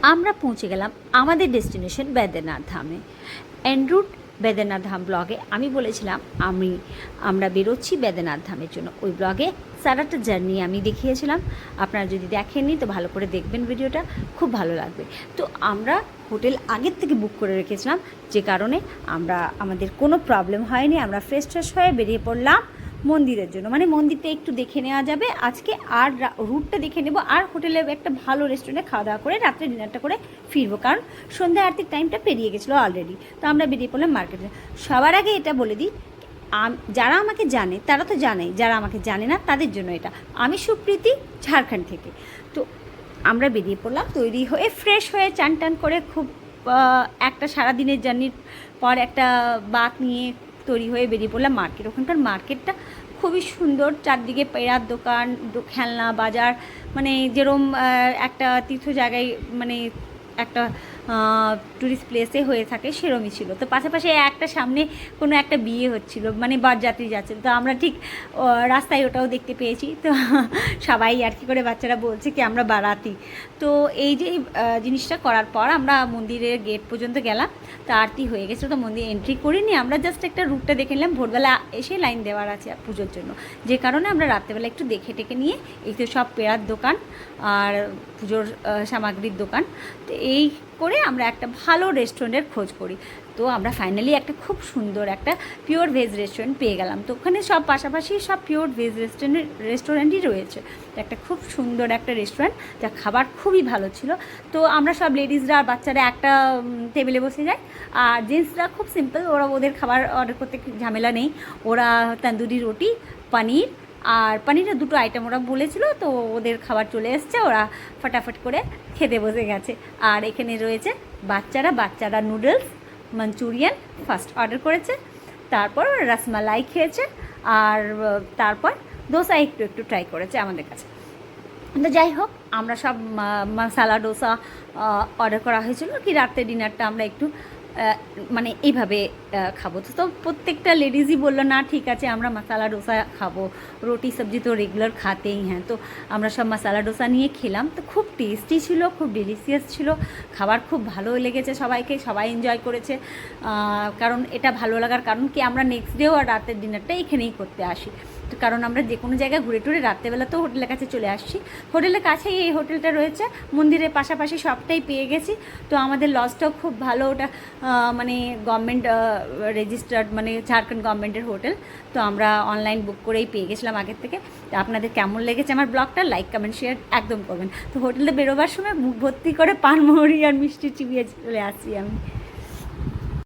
আমরা পৌঁছে গেলাম আমাদের ডেস্টিনেশন বেদ্রীনাথ ধামে। এনরুট বেদ্রীনাথ ধাম ব্লগে আমি বলেছিলাম আমরা বেরোচ্ছি বেদ্রীনাথ ধামের জন্য। ওই ব্লগে সারাটা জার্নি আমি দেখিয়েছিলাম। আপনারা যদি দেখেননি তো ভালো করে দেখবেন, ভিডিওটা খুব ভালো লাগবে। তো আমরা হোটেল আগের থেকে বুক করে রেখেছিলাম, যে কারণে আমাদের কোনো প্রবলেম হয়নি। আমরা ফ্রেশ হয়ে বেরিয়ে পড়লাম মন্দিরের জন্য, মানে মন্দিরটা একটু দেখে নেওয়া যাবে আজকে, আর রুটটা দেখে নেব, আর হোটেলে একটা ভালো রেস্টুরেন্টে খাওয়া দাওয়া করে রাত্রে ডিনারটা করে ফিরবো, কারণ সন্ধ্যা আরতির টাইমটা পেরিয়ে গেছিলো অলরেডি। তো আমরা বেরিয়ে পড়লাম মার্কেটে। সবার আগে এটা বলে দিই, যারা আমাকে জানে তারা তো জানে, যারা আমাকে জানে না তাদের জন্য এটা। আমি সুপ্রীতি, ঝাড়খণ্ড থেকে। তো আমরা বেরিয়ে পড়লাম তৈরি হয়ে, ফ্রেশ হয়ে, চান টান করে, খুব একটা সারাদিনের জার্নির পর একটা বাত নিয়ে তৈরি হয়ে বেরিয়ে পড়লাম মার্কেট। ওখানকার মার্কেটটা খুবই সুন্দর, চারদিকে পেড়ার দোকান, খেলনা বাজার, মানে যেরম একটা তীর্থ জায়গায়, মানে একটা ট্যুরিস্ট প্লেসে হয়ে থাকে সেরমই ছিল। তো পাশাপাশি একটা সামনে কোনো একটা বিয়ে হচ্ছিল, মানে বরযাত্রী যাচ্ছিল। তো আমরা ঠিক রাস্তায় ওটাও দেখতে পেয়েছি। তো সবাই আর কি করে বাচ্চারা বলছে কি আমরা বারাতি। তো এই যে জিনিসটা করার পর আমরা মন্দিরের গেট পর্যন্ত গেলাম। তো আরতি হয়ে গেছিলো, তো মন্দির এন্ট্রি করিনি, আমরা জাস্ট একটা রুটটা দেখে নিলাম। ভোরবেলা এসে লাইন দেওয়ার আছে পুজোর জন্য, যে কারণে আমরা রাত্রেবেলা একটু দেখে টেকে নিয়ে, এই তো সব পেড়ার দোকান আর পুজোর সামগ্রীর দোকান, তো এই করে আমরা একটা ভালো রেস্টুরেন্টের খোঁজ করি। তো আমরা ফাইনালি একটা খুব সুন্দর একটা পিওর ভেজ রেস্টুরেন্ট পেয়ে গেলাম। তো ওখানে সব পাশাপাশি সব পিওর ভেজ রেস্টুরেন্টই রয়েছে। তো একটা খুব সুন্দর একটা রেস্টুরেন্ট, যা খাবার খুবই ভালো ছিল। তো আমরা সব লেডিসরা আর বাচ্চারা একটা টেবিলে বসে যাই, আর জেন্টসরা খুব সিম্পল, ওদের খাবার অর্ডার করতে ঝামেলা নেই। ওরা তন্দুরি রুটি, পনির, আর পনিরের দুটো আইটেম ওরা বলেছিল, তো ওদের খাবার চলে এসছে, ওরা ফটাফট করে খেতে বসে গেছে। আর এখানে রয়েছে বাচ্চারা নুডলস, মাঞ্চুরিয়ান ফার্স্ট অর্ডার করেছে, তারপর রসমালাই খেয়েছে, আর তারপর ডোসা একটু ট্রাই করেছে আমাদের কাছে। তো যাই হোক, আমরা সব মশালা ডোসা অর্ডার করা হয়েছিল, কি রাত্রে ডিনারটা আমরা একটু মানে এইভাবে খাবো। তো প্রত্যেকটা লেডিজই বললো না ঠিক আছে আমরা মশালা ডোসা খাবো, রুটি সবজি তো রেগুলার খাতেই হ্যাঁ। তো আমরা সব মশালা ডোসা নিয়ে খেলাম। তো খুব টেস্টি ছিল, খুব ডেলিশিয়াস ছিল, খাবার খুব ভালো লেগেছে সবাইকে, সবাই এনজয় করেছে। কারণ এটা ভালো লাগার কারণ কি, আমরা নেক্সট ডেও আর রাতের ডিনারটা এখানেই করতে আসি। তো কারণ আমরা যে কোনো জায়গায় ঘুরে টুরে রাত্রেবেলা তো হোটেলের কাছে চলে আসছি। হোটেলের কাছেই এই হোটেলটা রয়েছে, মন্দিরের পাশাপাশি সবটাই পেয়ে গেছি। তো আমাদের লজটাও খুব ভালো, ওটা মানে গভর্নমেন্ট রেজিস্টার্ড, মানে ঝাড়খণ্ড গভর্নমেন্টের হোটেল। তো আমরা অনলাইন বুক করেই পেয়ে গেছিলাম আগের থেকে। তো আপনাদের কেমন লেগেছে আমার ব্লগটা, লাইক কমেন্ট শেয়ার একদম করবেন। তো হোটেলে বেরোবার সময় মুখ ভর্তি করে পানমুড়ি আর মিষ্টি চিবিয়ে চলে আসছি আমি।